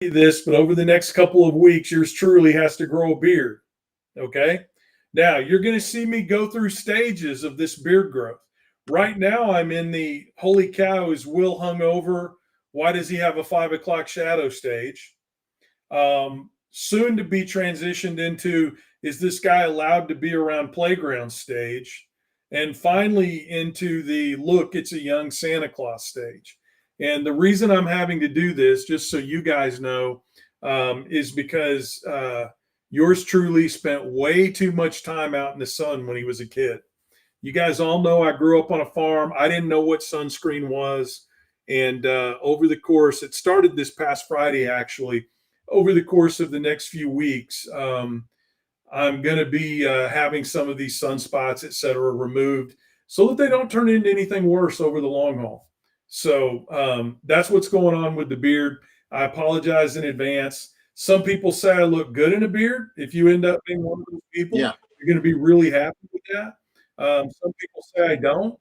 this, but over the next couple of weeks, yours truly has to grow a beard. Okay. Now you're going to see me go through stages of this beard growth. Right now, I'm in the holy cow, is Will hungover? Why does he have a 5 o'clock shadow stage? Soon to be transitioned into, is this guy allowed to be around playground stage? And finally into the look, it's a young Santa Claus stage. And the reason I'm having to do this, just so you guys know, is because yours truly spent way too much time out in the sun when he was a kid. You guys all know I grew up on a farm. I didn't know what sunscreen was. And over the course, it started this past Friday, actually. Over the course of the next few weeks, I'm going to be having some of these sunspots, et cetera, removed so that they don't turn into anything worse over the long haul. So that's what's going on with the beard. I apologize in advance. Some people say I look good in a beard. If you end up being one of those people, Yeah. you're going to be really happy with that. Some people say I don't.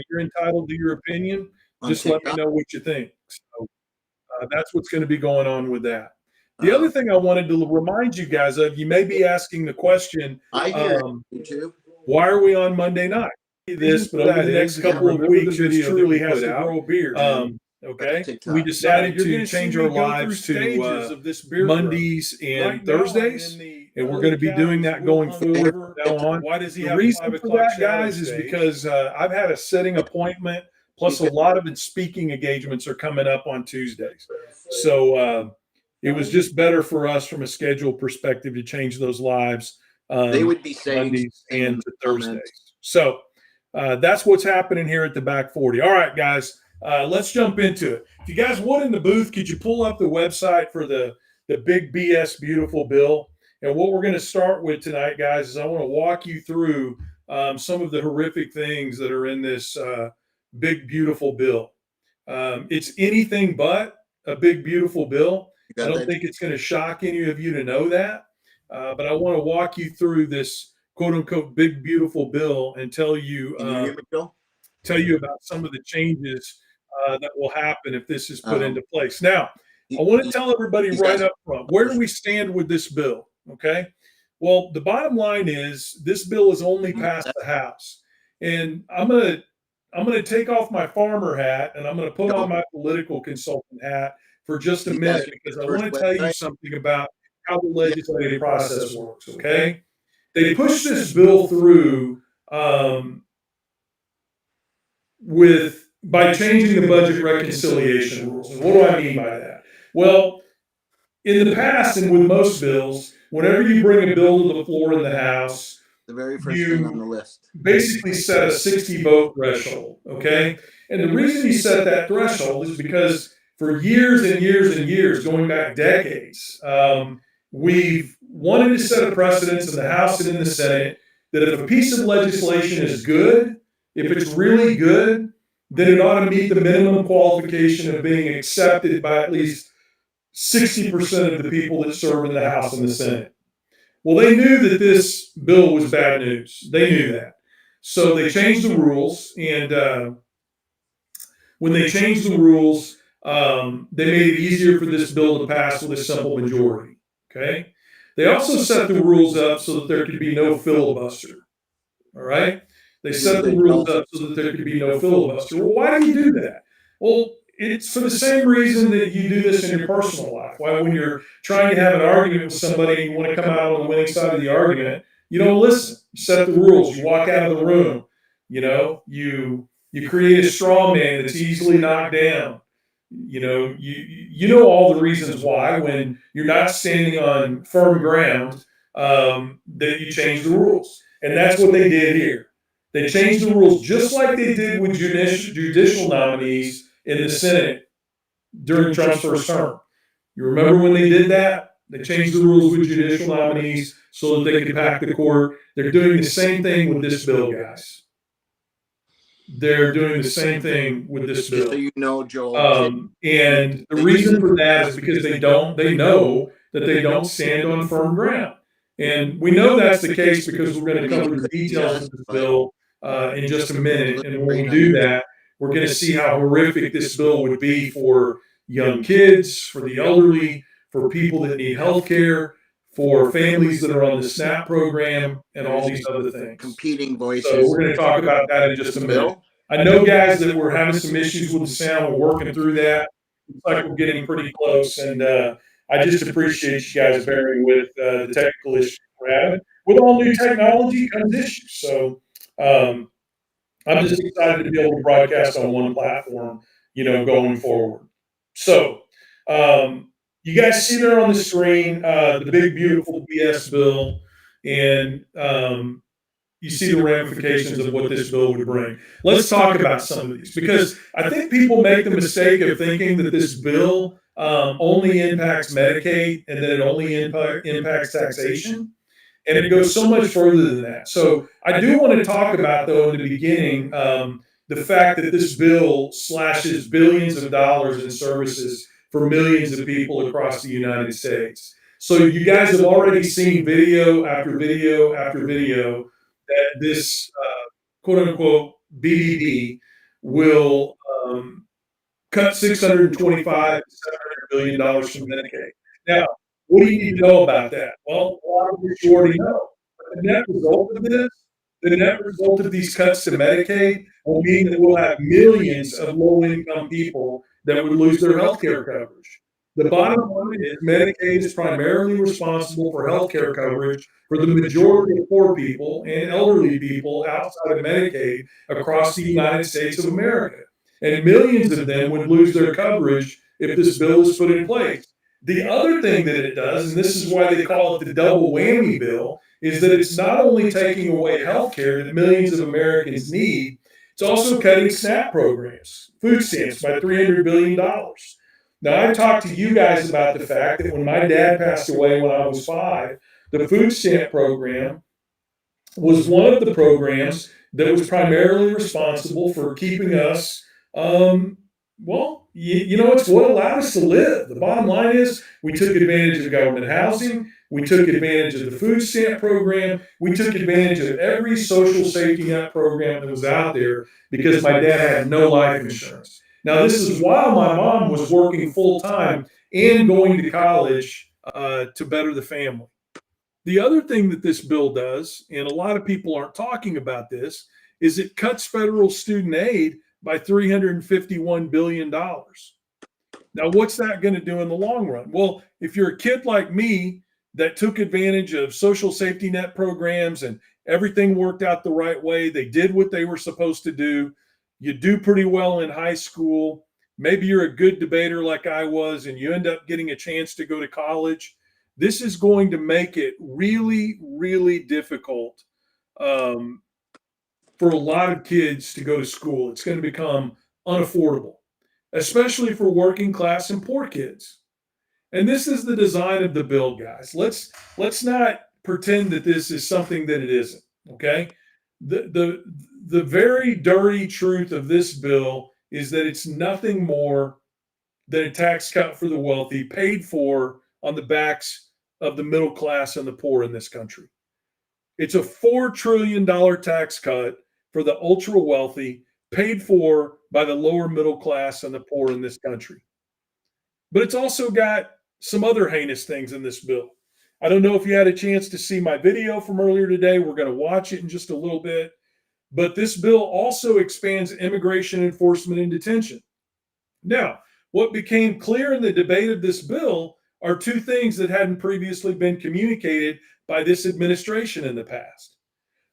You're entitled to your opinion. On Just let me TikTok. know what you think. So that's what's going to be going on with that. The Uh, other thing I wanted to remind you guys of, you may be asking the question, I hear you too. why are we on Monday night? This, but over the next couple of weeks, it truly has to grow a beard. Okay, TikTok. we decided You're to gonna change see our me go lives through to stages of this beard Mondays and Right now, Thursdays, I'm in the and we're going to be doing that going forward from now on. Why does he The have a reason 5 for o'clock that, shadow guys, is stage? because I've had a sitting appointment, plus a lot of speaking engagements are coming up on Tuesdays. So it was just better for us from a schedule perspective to change those lives They would be saying Mondays something in and the to Thursdays. comments. So that's what's happening here at the Back 40. All right, guys, let's jump into it. If you guys would in the booth, could you pull up the website for the Big BS Beautiful Bill? And what we're going to start with tonight, guys, is I want to walk you through some of the horrific things that are in this Big Beautiful Bill. It's anything but a big, beautiful bill. I don't think it's going to shock any of you to know that. But I want to walk you through this quote unquote big, beautiful bill and tell you, Can you hear me, Bill? tell you about some of the changes that will happen if this is put into place. Now, I want to tell everybody right up front, where do we stand with this bill? Okay. Well, the bottom line is this bill is only passed the House. And I'm going to take off my farmer hat and I'm going to put on my political consultant hat for just a minute because I want to tell you something about how the legislative process works. Okay. They pushed this bill through by changing the budget reconciliation rules. And what do I mean by that? Well, in the past and with most bills, whenever you bring a bill to the floor in the House, the very first thing on the list, basically set a 60 vote threshold. Okay. And the reason you set that threshold is because for years and years and years, going back decades, we've wanted to set a precedence in the House and in the Senate that if a piece of legislation is good, if it's really good, then it ought to meet the minimum qualification of being accepted by at least 60% of the people that serve in the House and the Senate. Well, they knew that this bill was bad news. They knew that. So they changed the rules. And when they changed the rules, they made it easier for this bill to pass with a simple majority. Okay. They also set the rules up so that there could be no filibuster. All right. They set the rules up so that there could be no filibuster. Well, why do you do that? Well, it's for the same reason that you do this in your personal life. Why, when you're trying to have an argument with somebody and you want to come out on the winning side of the argument, you don't listen. You set the rules. You walk out of the room. You know, you create a straw man that's easily knocked down. You know, you know all the reasons why when you're not standing on firm ground that you change the rules. And that's what they did here. They changed the rules just like they did with judicial nominees in the Senate during Trump's first term. You remember when they did that? They changed the rules with judicial nominees so that they could pack the court. They're doing the same thing with this bill, guys. They're doing the same thing with this bill. So you know, Joel. And the reason for that is because they know that they don't stand on firm ground. And we know that's the case because we're going to cover the details of this bill in just a minute. And when we do that, we're going to see how horrific this bill would be for young kids, for the elderly, for people that need health care, for families that are on the SNAP program, and all these other things. Competing voices. So we're going to talk about that in just a minute. Bill? I know, guys, that we're having some issues with the sound. We're working through that. Looks like we're getting pretty close, and I just appreciate you guys bearing with the technical issues we're having. With all new technology comes issues. So I'm just excited to be able to broadcast on one platform, going forward. So you guys see there on the screen the big, beautiful BS bill, and you see the ramifications of what this bill would bring. Let's talk about some of these, because I think people make the mistake of thinking that this bill only impacts Medicaid and that it only impacts taxation. And it goes so much further than that. So I do want to talk about, though, in the beginning, the fact that this bill slashes billions of dollars in services for millions of people across the United States. So you guys have already seen video after video after video that this quote unquote BBB will cut $625 to $700 billion from Medicaid. Now, what do you need to know about that? Well, a lot of this you already know. But the net result of these cuts to Medicaid will mean that we'll have millions of low-income people that would lose their health care coverage. The bottom line is Medicaid is primarily responsible for health care coverage for the majority of poor people and elderly people outside of Medicaid across the United States of America. And millions of them would lose their coverage if this bill is put in place. The other thing that it does, and this is why they call it the double whammy bill, is that it's not only taking away health care that millions of Americans need, it's also cutting SNAP programs, food stamps, by $300 billion. Now, I've talked to you guys about the fact that when my dad passed away when I was 5, the food stamp program was one of the programs that was primarily responsible for keeping us it's what allowed us to live. The bottom line is we took advantage of government housing. We took advantage of the food stamp program. We took advantage of every social safety net program that was out there because my dad had no life insurance. Now, this is while my mom was working full time and going to college to better the family. The other thing that this bill does, and a lot of people aren't talking about this, is it cuts federal student aid by $351 billion. Now, what's that going to do in the long run? Well, if you're a kid like me that took advantage of social safety net programs and everything worked out the right way, they did what they were supposed to do, you do pretty well in high school, maybe you're a good debater like I was, and you end up getting a chance to go to college, this is going to make it really, really difficult for a lot of kids to go to school. It's going to become unaffordable, especially for working class and poor kids. And this is the design of the bill, guys. Let's not pretend that this is something that it isn't, okay? The very dirty truth of this bill is that it's nothing more than a tax cut for the wealthy paid for on the backs of the middle class and the poor in this country. It's a $4 trillion tax cut for the ultra wealthy, paid for by the lower middle class and the poor in this country. But it's also got some other heinous things in this bill. I don't know if you had a chance to see my video from earlier today. We're going to watch it in just a little bit. But this bill also expands immigration enforcement and detention. Now, what became clear in the debate of this bill are two things that hadn't previously been communicated by this administration in the past.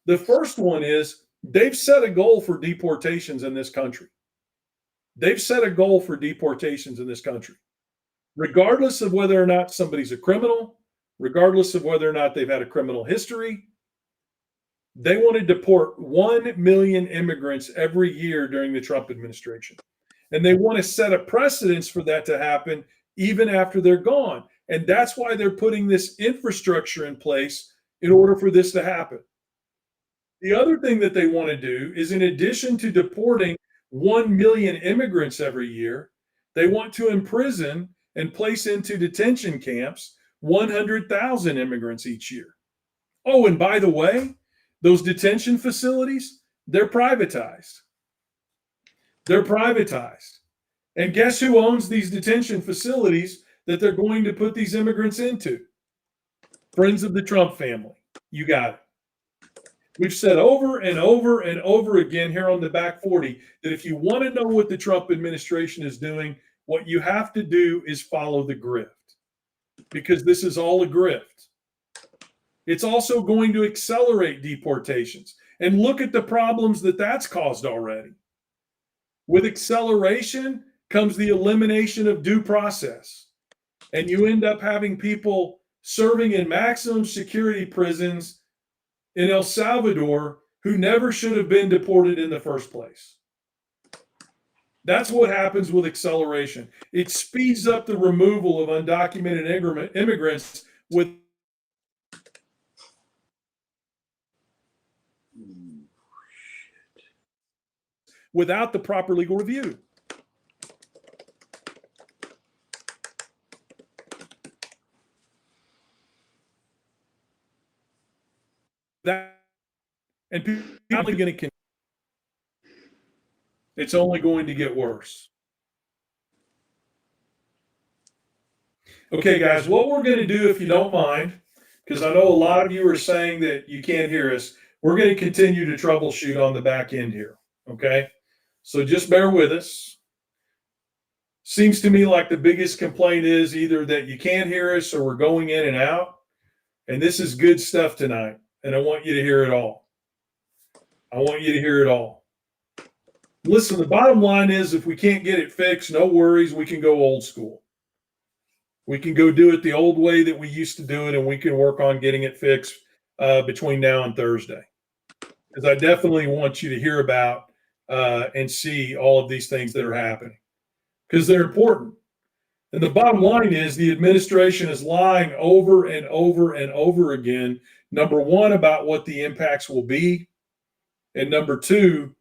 The first one is they've set a goal for deportations in this country. They've set a goal for deportations in this country. Regardless of whether or not somebody's a criminal, regardless of whether or not they've had a criminal history, they want to deport 1 million immigrants every year during the Trump administration. And they want to set a precedence for that to happen even after they're gone. And that's why they're putting this infrastructure in place in order for this to happen. The other thing that they want to do is, in addition to deporting 1 million immigrants every year, they want to imprison and place into detention camps 100,000 immigrants each year. Oh, and by the way, those detention facilities, they're privatized. They're privatized. And guess who owns these detention facilities that they're going to put these immigrants into? Friends of the Trump family. You got it. We've said over and over and over again here on the Back 40 that if you want to know what the Trump administration is doing, what you have to do is follow the grift, because this is all a grift. It's also going to accelerate deportations. And look at the problems that that's caused already. With acceleration comes the elimination of due process. And you end up having people serving in maximum security prisons in El Salvador who never should have been deported in the first place. That's what happens with acceleration. It speeds up the removal of undocumented immigrants without the proper legal review. And people are only going to. It's only going to get worse. Okay, guys, what we're going to do, if you don't mind, because I know a lot of you are saying that you can't hear us, we're going to continue to troubleshoot on the back end here. Okay, so just bear with us. Seems to me like the biggest complaint is either that you can't hear us or we're going in and out. And this is good stuff tonight. And I want you to hear it all. I want you to hear it all. Listen, the bottom line is if we can't get it fixed, no worries, we can go old school. We can go do it the old way that we used to do it, and we can work on getting it fixed between now and Thursday. Because I definitely want you to hear about and see all of these things that are happening, because they're important. And the bottom line is the administration is lying over and over and over again, number one, about what the impacts will be, and number two,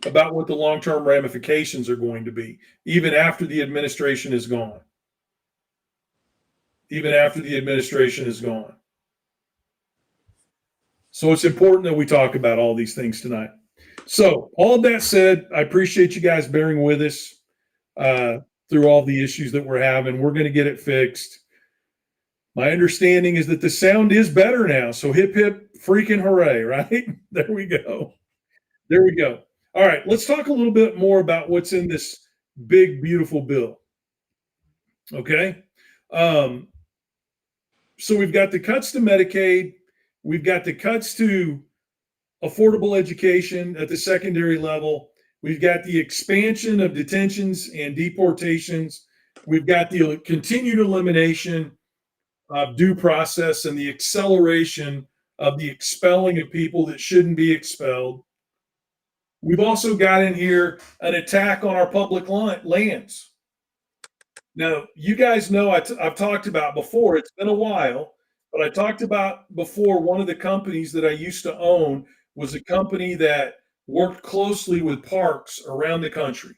about what the long-term ramifications are going to be, even after the administration is gone. Even after the administration is gone. So it's important that we talk about all these things tonight. So all of that said, I appreciate you guys bearing with us through all the issues that we're having. We're going to get it fixed. My understanding is that the sound is better now. So hip, hip, freaking hooray, right? There we go. There we go. All right, let's talk a little bit more about what's in this big, beautiful bill. Okay. So we've got the cuts to Medicaid. We've got the cuts to affordable education at the secondary level. We've got the expansion of detentions and deportations. We've got the continued elimination of due process and the acceleration of the expelling of people that shouldn't be expelled. We've also got in here an attack on our public lands. Now, you guys know I've talked about before, it's been a while, but I talked about before one of the companies that I used to own was a company that worked closely with parks around the country.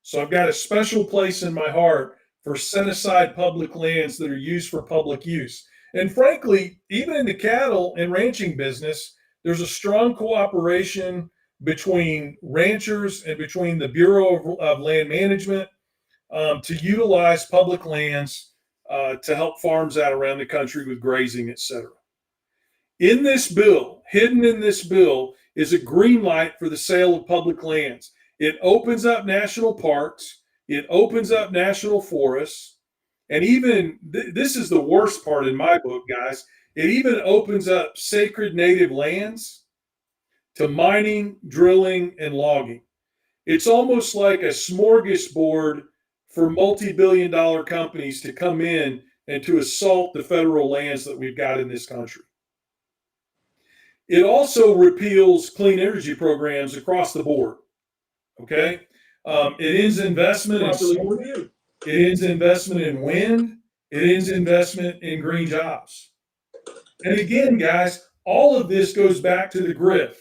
So I've got a special place in my heart for set aside public lands that are used for public use. And frankly, even in the cattle and ranching business, there's a strong cooperation between ranchers and between the Bureau of Land Management to utilize public lands to help farms out around the country with grazing, et cetera. In this bill, hidden in this bill, is a green light for the sale of public lands. It opens up national parks. It opens up national forests. And even, this is the worst part in my book, guys, it even opens up sacred native lands to mining, drilling, and logging. It's almost like a smorgasbord for multi-billion-dollar companies to come in and to assault the federal lands that we've got in this country. It also repeals clean energy programs across the board. Okay, it ends investment in solar. It ends investment in wind. It ends investment in green jobs. And again, guys, all of this goes back to the grift.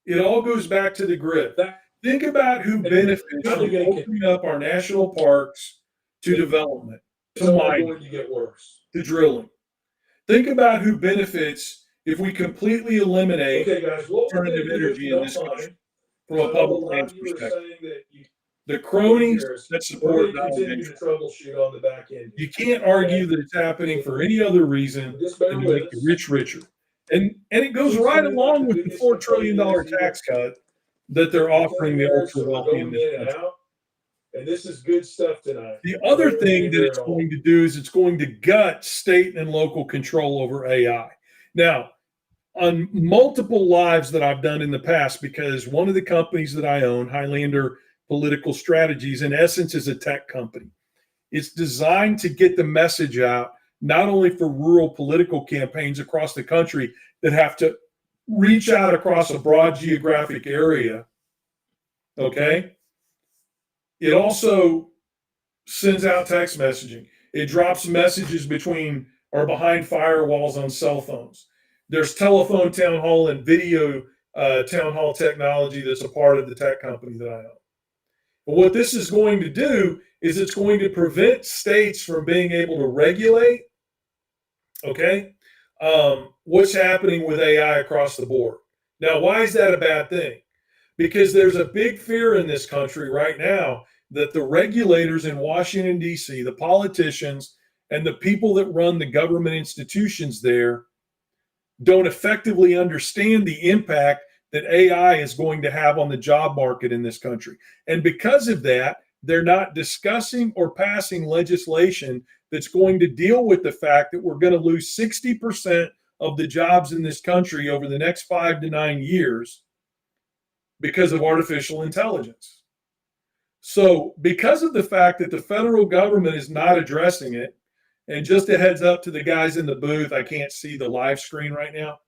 It all goes back to the grift. Think about who benefits from opening up our national parks to development, to mining, to drilling. Think about who benefits if we completely eliminate alternative energy in this country from a public lands perspective. The cronies years, that we're support going to continue to troubleshoot on the back end. you can't argue that it's happening for any other reason Just bear than to with make the us. rich richer. And it goes right along with the $4 trillion tax cut that they're offering the ultra wealthy in this country. And this is good stuff tonight. The other thing that it's going to do is it's going to gut state and local control over AI. Now, on multiple lives that I've done in the past, because one of the companies that I own, Highlander Political Strategies, in essence is a tech company. It's designed to get the message out, not only for rural political campaigns across the country that have to reach out across a broad geographic area, okay? It also sends out text messaging. It drops messages between or behind firewalls on cell phones. There's telephone town hall and video town hall technology that's a part of the tech company that I own. But what this is going to do is it's going to prevent states from being able to regulate, okay, what's happening with AI across the board. Now, why is that a bad thing? Because there's a big fear in this country right now that the regulators in Washington, D.C., the politicians, and the people that run the government institutions there don't effectively understand the impact that AI is going to have on the job market in this country. And because of that, they're not discussing or passing legislation that's going to deal with the fact that we're going to lose 60% of the jobs in this country over the next 5 to 9 years because of artificial intelligence. So, because of the fact that the federal government is not addressing it, and just a heads up to the guys in the booth, I can't see the live screen right now.